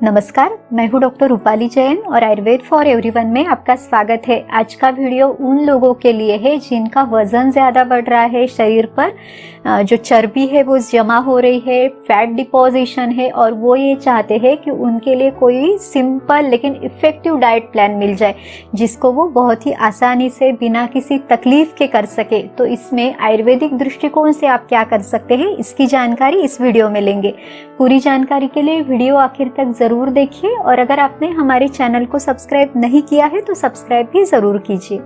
नमस्कार, मैं हूँ डॉक्टर रूपाली जैन और आयुर्वेद फॉर एवरीवन में आपका स्वागत है। आज का वीडियो उन लोगों के लिए है जिनका वजन ज़्यादा बढ़ रहा है, शरीर पर जो चर्बी है वो जमा हो रही है, फैट डिपोजिशन है और वो ये चाहते हैं कि उनके लिए कोई सिंपल लेकिन इफ़ेक्टिव डाइट प्लान मिल जाए जिसको वो बहुत ही आसानी से बिना किसी तकलीफ के कर सके। तो इसमें आयुर्वेदिक दृष्टिकोण से आप क्या कर सकते हैं, इसकी जानकारी इस वीडियो में लेंगे। पूरी जानकारी के लिए वीडियो आखिर तक ज़रूर देखिए और अगर आपने हमारे चैनल को सब्सक्राइब नहीं किया है तो सब्सक्राइब भी ज़रूर कीजिए।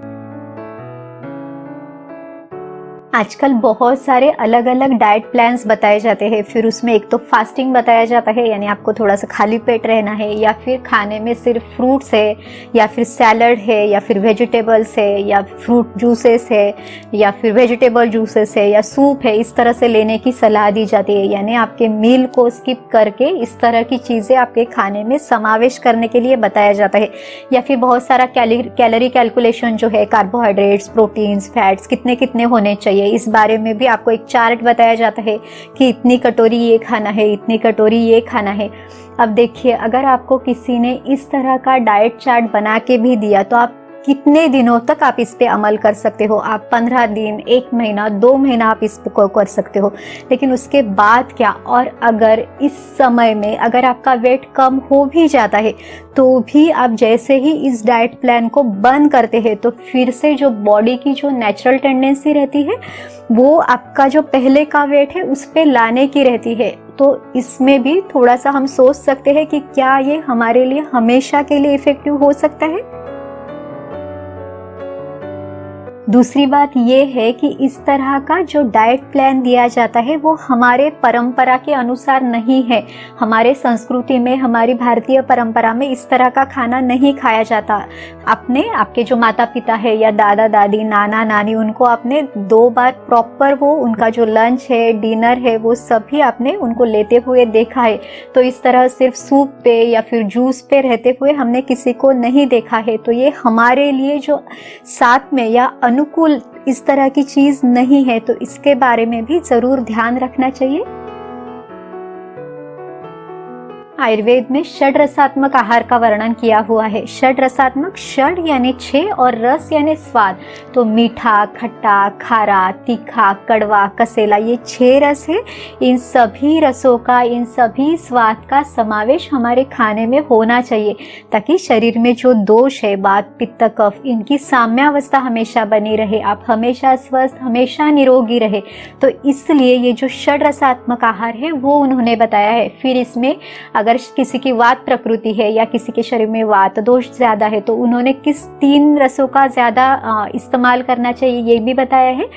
आजकल बहुत सारे अलग अलग डाइट प्लान्स बताए जाते हैं। फिर उसमें एक तो फास्टिंग बताया जाता है, यानी आपको थोड़ा सा खाली पेट रहना है, या फिर खाने में सिर्फ फ्रूट्स है, या फिर सैलड है, या फिर वेजिटेबल्स है, या फ्रूट जूसेस है, या फिर वेजिटेबल जूसेस है, या सूप है। इस तरह से लेने की सलाह दी जाती है, यानी आपके मील को स्किप करके इस तरह की चीज़ें आपके खाने में समावेश करने के लिए बताया जाता है। या फिर बहुत सारा कैलोरी कैलकुलेशन जो है, कार्बोहाइड्रेट्स, प्रोटीन्स, फैट्स कितने कितने होने चाहिए, इस बारे में भी आपको एक चार्ट बताया जाता है कि इतनी कटोरी ये खाना है, इतनी कटोरी ये खाना है। अब देखिए, अगर आपको किसी ने इस तरह का डाइट चार्ट बना के भी दिया तो आप कितने दिनों तक आप इस पे अमल कर सकते हो? आप 15 दिन, 1 महीना, 2 महीना आप इस पे कर सकते हो, लेकिन उसके बाद क्या? और अगर इस समय में अगर आपका वेट कम हो भी जाता है तो भी आप जैसे ही इस डाइट प्लान को बंद करते हैं तो फिर से जो बॉडी की जो नेचुरल टेंडेंसी रहती है वो आपका जो पहले का वेट है उस पे लाने की रहती है। तो इसमें भी थोड़ा सा हम सोच सकते हैं कि क्या ये हमारे लिए हमेशा के लिए इफेक्टिव हो सकता है। दूसरी बात ये है कि इस तरह का जो डाइट प्लान दिया जाता है वो हमारे परंपरा के अनुसार नहीं है। हमारे संस्कृति में, हमारी भारतीय परंपरा में इस तरह का खाना नहीं खाया जाता। आपके जो माता पिता है या दादा दादी, नाना नानी, उनको आपने 2 बार प्रॉपर वो उनका जो लंच है, डिनर है, वो सभी आपने उनको लेते हुए देखा है। तो इस तरह सिर्फ सूप पे या फिर जूस पे रहते हुए हमने किसी को नहीं देखा है। तो ये हमारे लिए जो साथ में या अनुकूल इस तरह की चीज नहीं है, तो इसके बारे में भी जरूर ध्यान रखना चाहिए। आयुर्वेद में षड रसात्मक आहार का वर्णन किया हुआ है। षड रसात्मक, षड यानी 6 और रस यानी स्वाद। तो मीठा, खट्टा, खारा, तीखा, कड़वा, कसेला, ये 6 रस है। इन सभी रसों का, इन सभी स्वाद का समावेश हमारे खाने में होना चाहिए ताकि शरीर में जो दोष है, वात, पित्त, कफ, इनकी साम्यावस्था हमेशा बनी रहे, आप हमेशा स्वस्थ, हमेशा निरोगी रहे। तो इसलिए ये जो षड रसात्मक आहार है वो उन्होंने बताया है। फिर इसमें अगर किसी की वात प्रकृति है या किसी के शरीर में वात दोष ज्यादा है तो उन्होंने किस 3 रसों का ज्यादा इस्तेमाल करना चाहिए ये भी बताया है।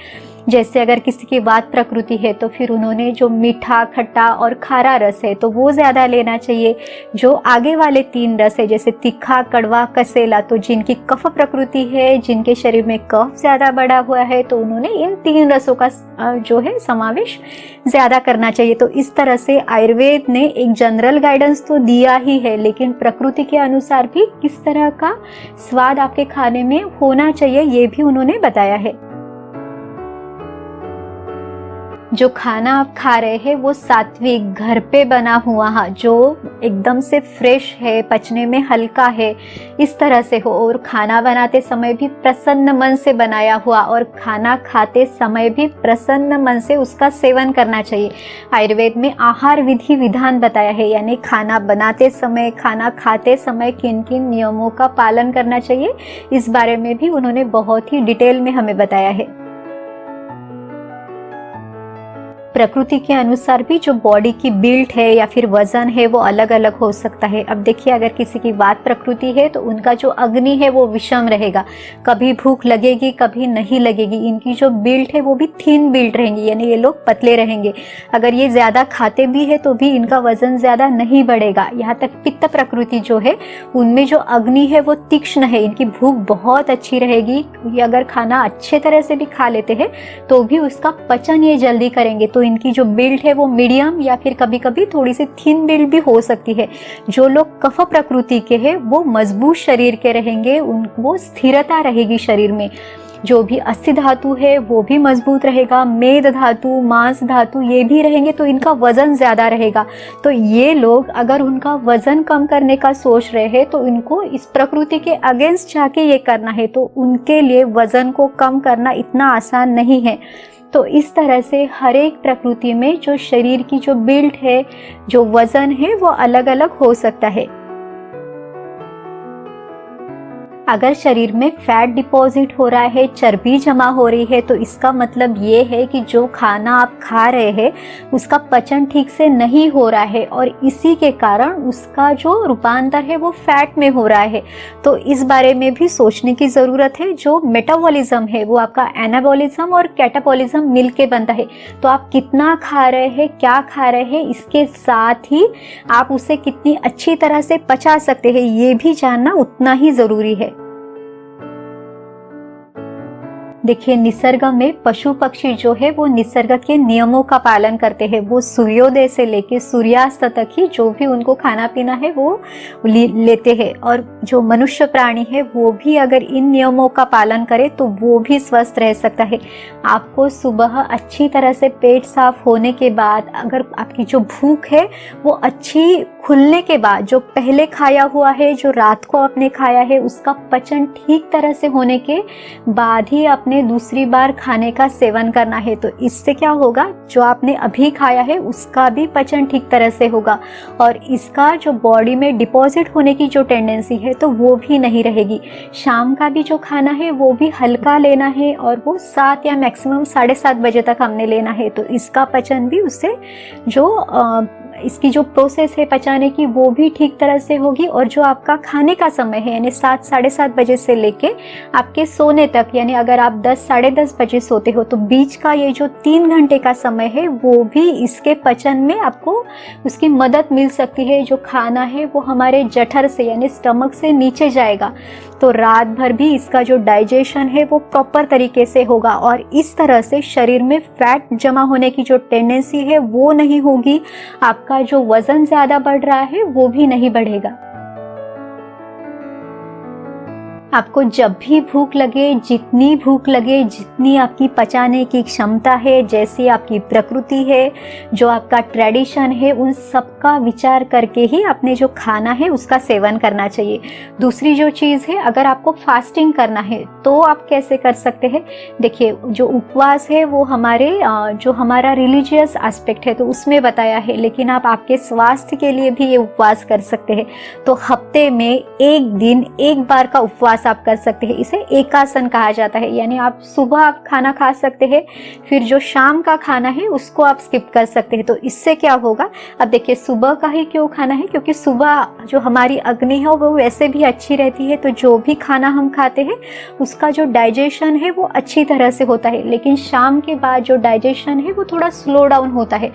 जैसे अगर किसी की वात प्रकृति है तो फिर उन्होंने जो मीठा, खट्टा और खारा रस है तो वो ज़्यादा लेना चाहिए। जो आगे वाले 3 रस है जैसे तीखा, कड़वा, कसेला, तो जिनकी कफ प्रकृति है, जिनके शरीर में कफ ज़्यादा बढ़ा हुआ है तो उन्होंने इन 3 रसों का जो है समावेश ज़्यादा करना चाहिए। तो इस तरह से आयुर्वेद ने एक जनरल गाइडेंस तो दिया ही है, लेकिन प्रकृति के अनुसार भी किस तरह का स्वाद आपके खाने में होना चाहिए ये भी उन्होंने बताया है। जो खाना आप खा रहे हैं वो सात्विक, घर पे बना हुआ है, जो एकदम से फ्रेश है, पचने में हल्का है, इस तरह से हो। और खाना बनाते समय भी प्रसन्न मन से बनाया हुआ, और खाना खाते समय भी प्रसन्न मन से उसका सेवन करना चाहिए। आयुर्वेद में आहार विधि विधान बताया है, यानी खाना बनाते समय, खाना खाते समय किन किन नियमों का पालन करना चाहिए, इस बारे में भी उन्होंने बहुत ही डिटेल में हमें बताया है। प्रकृति के अनुसार भी जो बॉडी की बिल्ड है या फिर वजन है वो अलग अलग हो सकता है। अब देखिए, अगर किसी की वात प्रकृति है तो उनका जो अग्नि है वो विषम रहेगा, कभी भूख लगेगी कभी नहीं लगेगी। इनकी जो बिल्ड है वो भी थिन बिल्ड रहेंगी, यानी ये लोग पतले रहेंगे। अगर ये ज़्यादा खाते भी है तो भी इनका वजन ज़्यादा नहीं बढ़ेगा। यहाँ तक पित्त प्रकृति जो है उनमें जो अग्नि है वो तीक्ष्ण है, इनकी भूख बहुत अच्छी रहेगी। ये अगर खाना अच्छे तरह से भी खा लेते हैं तो भी उसका पचन ये जल्दी करेंगे। तो इनकी जो बिल्ड है वो मीडियम या फिर कभी कभी थोड़ी सी थिन बिल्ड भी हो सकती है। जो लोग कफ प्रकृति के हैं वो मजबूत शरीर के रहेंगे, वो स्थिरता रहेगी शरीर में। जो भी अस्थि धातु है वो भी मजबूत रहेगा, मेद धातु, मांस धातु ये भी रहेंगे, तो इनका वजन ज़्यादा रहेगा। तो ये लोग अगर उनका वजन कम करने का सोच रहे हैं तो इनको इस प्रकृति के अगेंस्ट जाके ये करना है, तो उनके लिए वजन को कम करना इतना आसान नहीं है। तो इस तरह से हर एक प्रकृति में जो शरीर की जो बिल्ड है, जो वजन है, वो अलग अलग हो सकता है। अगर शरीर में फैट डिपॉजिट हो रहा है, चर्बी जमा हो रही है, तो इसका मतलब ये है कि जो खाना आप खा रहे हैं उसका पचन ठीक से नहीं हो रहा है और इसी के कारण उसका जो रूपांतर है वो फैट में हो रहा है। तो इस बारे में भी सोचने की ज़रूरत है। जो मेटाबॉलिज्म है वो आपका एनाबॉलिज्म और कैटाबॉलिज्म मिल के बनता है। तो आप कितना खा रहे हैं, क्या खा रहे हैं, इसके साथ ही आप उसे कितनी अच्छी तरह से पचा सकते हैं ये भी जानना उतना ही ज़रूरी है। देखिए, निसर्ग में पशु पक्षी जो है वो निसर्ग के नियमों का पालन करते हैं। वो सूर्योदय से लेके सूर्यास्त तक ही जो भी उनको खाना पीना है वो लेते हैं। और जो मनुष्य प्राणी है वो भी अगर इन नियमों का पालन करे तो वो भी स्वस्थ रह सकता है। आपको सुबह अच्छी तरह से पेट साफ होने के बाद, अगर आपकी जो भूख है वो अच्छी खुलने के बाद, जो पहले खाया हुआ है, जो रात को आपने खाया है, उसका पचन ठीक तरह से होने के बाद ही आपने दूसरी बार खाने का सेवन करना है। तो इससे क्या होगा, जो आपने अभी खाया है उसका भी पचन ठीक तरह से होगा और इसका जो बॉडी में डिपॉजिट होने की जो टेंडेंसी है तो वो भी नहीं रहेगी। शाम का भी जो खाना है वो भी हल्का लेना है और वो 7 या मैक्सिमम 7:30 बजे तक हमने लेना है। तो इसका पचन भी उससे जो इसकी जो प्रोसेस है पचाने की वो भी ठीक तरह से होगी। और जो आपका खाने का समय है यानी 7 साढ़े 7 बजे से लेके आपके सोने तक, यानी अगर आप 10 साढ़े 10 बजे सोते हो तो बीच का ये जो 3 घंटे का समय है वो भी इसके पचन में आपको उसकी मदद मिल सकती है। जो खाना है वो हमारे जठर से यानी स्टमक से नीचे जाएगा, तो रात भर भी इसका जो डाइजेशन है वो प्रॉपर तरीके से होगा और इस तरह से शरीर में फैट जमा होने की जो टेंडेंसी है वो नहीं होगी। आपका जो वजन ज़्यादा बढ़ रहा है वो भी नहीं बढ़ेगा। आपको जब भी भूख लगे, जितनी भूख लगे, जितनी आपकी पचाने की क्षमता है, जैसी आपकी प्रकृति है, जो आपका ट्रेडिशन है, उन सब का विचार करके ही आपने जो खाना है उसका सेवन करना चाहिए। दूसरी जो चीज़ है, अगर आपको फास्टिंग करना है तो आप कैसे कर सकते हैं। देखिए, जो उपवास है वो हमारे जो हमारा रिलीजियस एस्पेक्ट है तो उसमें बताया है, लेकिन आप आपके स्वास्थ्य के लिए भी ये उपवास कर सकते हैं। तो हफ्ते में एक दिन एक बार का उपवास आप कर सकते हैं। इसे एकासन कहा जाता है, यानी आप सुबह आप खाना खा सकते हैं, फिर जो शाम का खाना है उसको आप स्किप कर सकते हैं। तो इससे क्या होगा, अब देखिए सुबह का ही क्यों खाना है, क्योंकि सुबह जो हमारी अग्नि है वो वैसे भी अच्छी रहती है, तो जो भी खाना हम खाते हैं उसका जो डाइजेशन है वो अच्छी तरह से होता है। लेकिन शाम के बाद जो डाइजेशन है वो थोड़ा स्लो डाउन होता है।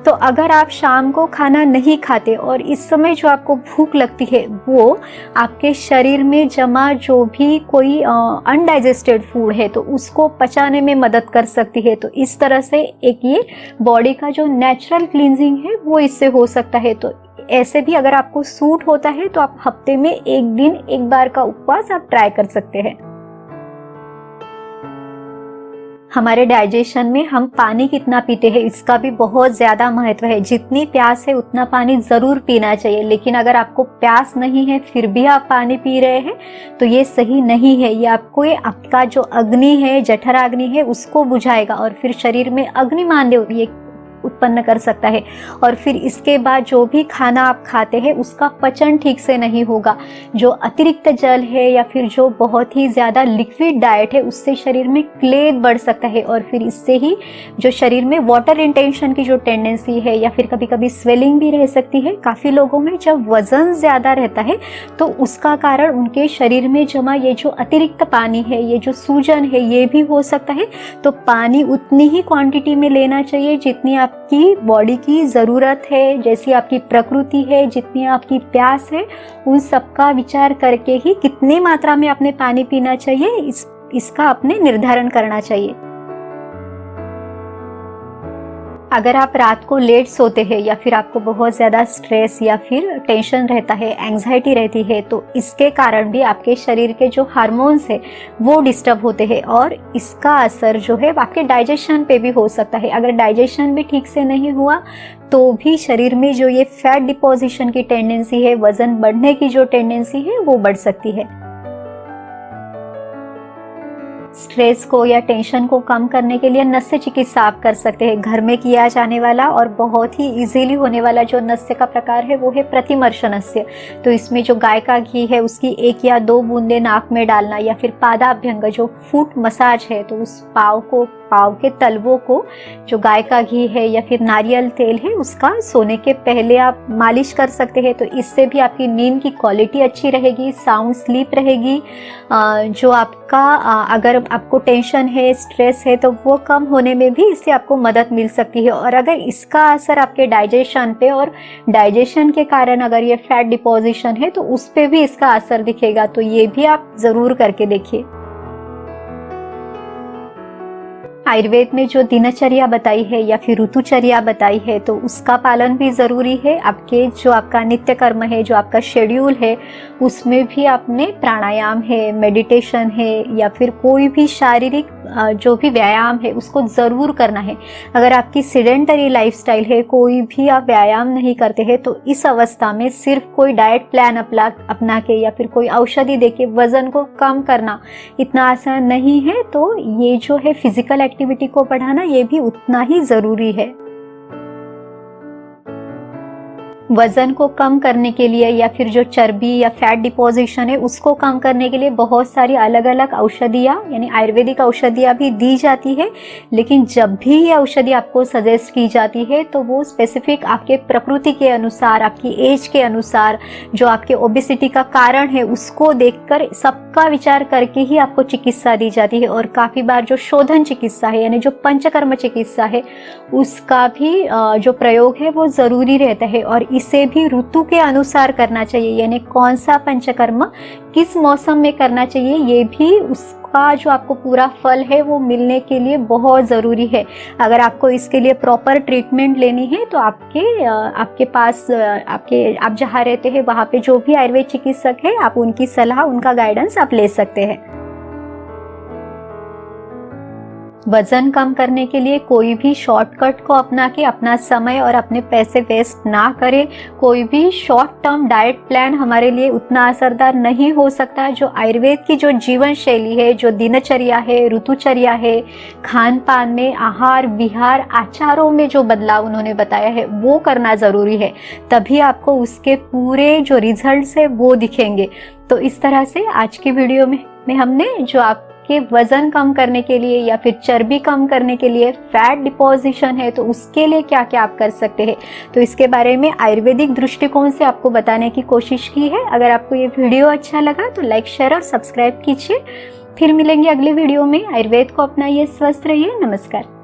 तो अगर आप शाम को खाना नहीं खाते और इस समय जो आपको भूख लगती है वो आपके शरीर में जमा जो भी कोई अनडाइजेस्टेड फूड है तो उसको पचाने में मदद कर सकती है। तो इस तरह से एक ये बॉडी का जो नेचुरल क्लींजिंग है वो इससे हो सकता है। तो ऐसे भी अगर आपको सूट होता है तो आप हफ्ते में एक दिन एक बार का उपवास आप ट्राई कर सकते हैं। हमारे डाइजेशन में हम पानी कितना पीते हैं इसका भी बहुत ज़्यादा महत्व है। जितनी प्यास है उतना पानी ज़रूर पीना चाहिए, लेकिन अगर आपको प्यास नहीं है फिर भी आप पानी पी रहे हैं तो ये सही नहीं है। ये आपको आपका जो अग्नि है, जठराग्नि है, उसको बुझाएगा और फिर शरीर में अग्निमांद्य ये उत्पन्न कर सकता है और फिर इसके बाद जो भी खाना आप खाते हैं उसका पचन ठीक से नहीं होगा। जो अतिरिक्त जल है या फिर जो बहुत ही ज़्यादा लिक्विड डाइट है उससे शरीर में क्लेद बढ़ सकता है और फिर इससे ही जो शरीर में वाटर रिटेंशन की जो टेंडेंसी है या फिर कभी कभी स्वेलिंग भी रह सकती है। काफ़ी लोगों में जब वज़न ज़्यादा रहता है तो उसका कारण उनके शरीर में जमा ये जो अतिरिक्त पानी है, ये जो सूजन है, ये भी हो सकता है। तो पानी उतनी ही क्वांटिटी में लेना चाहिए जितनी आपकी बॉडी की ज़रूरत है, जैसी आपकी प्रकृति है, जितनी आपकी प्यास है, उन सब का विचार करके ही कितनी मात्रा में आपने पानी पीना चाहिए इसका आपने निर्धारण करना चाहिए। अगर आप रात को लेट सोते हैं या फिर आपको बहुत ज़्यादा स्ट्रेस या फिर टेंशन रहता है, एंग्जाइटी रहती है, तो इसके कारण भी आपके शरीर के जो हार्मोन्स है वो डिस्टर्ब होते हैं और इसका असर जो है आपके डाइजेशन पे भी हो सकता है। अगर डाइजेशन भी ठीक से नहीं हुआ तो भी शरीर में जो ये फैट डिपोजिशन की टेंडेंसी है, वजन बढ़ने की जो टेंडेंसी है वो बढ़ सकती है। स्ट्रेस को या टेंशन को कम करने के लिए नस्य चिकित्सा आप कर सकते हैं। घर में किया जाने वाला और बहुत ही इजीली होने वाला जो नस्य का प्रकार है वो है प्रतिमर्श नस्य। तो इसमें जो गाय का घी है उसकी 1 या 2 बूंदे नाक में डालना, या फिर पादाभ्यंग जो फुट मसाज है, तो उस पाव के तलवों को जो गाय का घी है या फिर नारियल तेल है उसका सोने के पहले आप मालिश कर सकते हैं। तो इससे भी आपकी नींद की क्वालिटी अच्छी रहेगी, साउंड स्लीप रहेगी। जो आपका अगर आपको टेंशन है, स्ट्रेस है, तो वो कम होने में भी इससे आपको मदद मिल सकती है। और अगर इसका असर आपके डाइजेशन पे और डाइजेशन के कारण अगर ये फैट डिपोजिशन है तो उस पे भी इसका असर दिखेगा। तो ये भी आप ज़रूर करके देखिए। आयुर्वेद में जो दिनचर्या बताई है या फिर ऋतुचर्या बताई है तो उसका पालन भी ज़रूरी है। आपका नित्य कर्म है, जो आपका शेड्यूल है, उसमें भी आपने प्राणायाम है, मेडिटेशन है या फिर कोई भी शारीरिक जो भी व्यायाम है उसको ज़रूर करना है। अगर आपकी सीडेंटरी लाइफस्टाइल है, कोई भी आप व्यायाम नहीं करते हैं, तो इस अवस्था में सिर्फ कोई डाइट प्लान अपना के या फिर कोई औषधि देके वज़न को कम करना इतना आसान नहीं है। तो ये जो है फिजिकल एक्टिविटी को बढ़ाना ये भी उतना ही ज़रूरी है। वजन को कम करने के लिए या फिर जो चर्बी या फैट डिपोजिशन है उसको कम करने के लिए बहुत सारी अलग अलग औषधियाँ यानी आयुर्वेदिक औषधियाँ भी दी जाती है। लेकिन जब भी ये औषधि आपको सजेस्ट की जाती है तो वो स्पेसिफिक आपके प्रकृति के अनुसार, आपकी एज के अनुसार, जो आपके ओबेसिटी का कारण है उसको देखकर सबका विचार करके ही आपको चिकित्सा दी जाती है। और काफ़ी बार जो शोधन चिकित्सा है यानी जो पंचकर्म चिकित्सा है उसका भी जो प्रयोग है वो ज़रूरी रहता है। और इसे भी ऋतु के अनुसार करना चाहिए, यानी कौन सा पंचकर्म किस मौसम में करना चाहिए ये भी उसका जो आपको पूरा फल है वो मिलने के लिए बहुत ज़रूरी है। अगर आपको इसके लिए प्रॉपर ट्रीटमेंट लेनी है तो आपके पास आप जहाँ रहते हैं वहाँ पे जो भी आयुर्वेद चिकित्सक है आप उनकी सलाह, उनका गाइडेंस आप ले सकते हैं। वजन कम करने के लिए कोई भी शॉर्टकट को अपना के अपना समय और अपने पैसे वेस्ट ना करें। कोई भी शॉर्ट टर्म डाइट प्लान हमारे लिए उतना असरदार नहीं हो सकता। जो आयुर्वेद की जो जीवन शैली है, जो दिनचर्या है, ऋतुचर्या है, खान पान में, आहार विहार, आचारों में जो बदलाव उन्होंने बताया है वो करना ज़रूरी है। तभी आपको उसके पूरे जो रिजल्ट्स है वो दिखेंगे। तो इस तरह से आज की वीडियो में हमने जो आपके वजन कम करने के लिए या फिर चर्बी कम करने के लिए, फैट डिपोजिशन है तो उसके लिए क्या क्या आप कर सकते हैं, तो इसके बारे में आयुर्वेदिक दृष्टिकोण से आपको बताने की कोशिश की है। अगर आपको ये वीडियो अच्छा लगा तो लाइक, शेयर और सब्सक्राइब कीजिए। फिर मिलेंगे अगले वीडियो में। आयुर्वेद को अपनाइए, स्वस्थ रहिए। नमस्कार।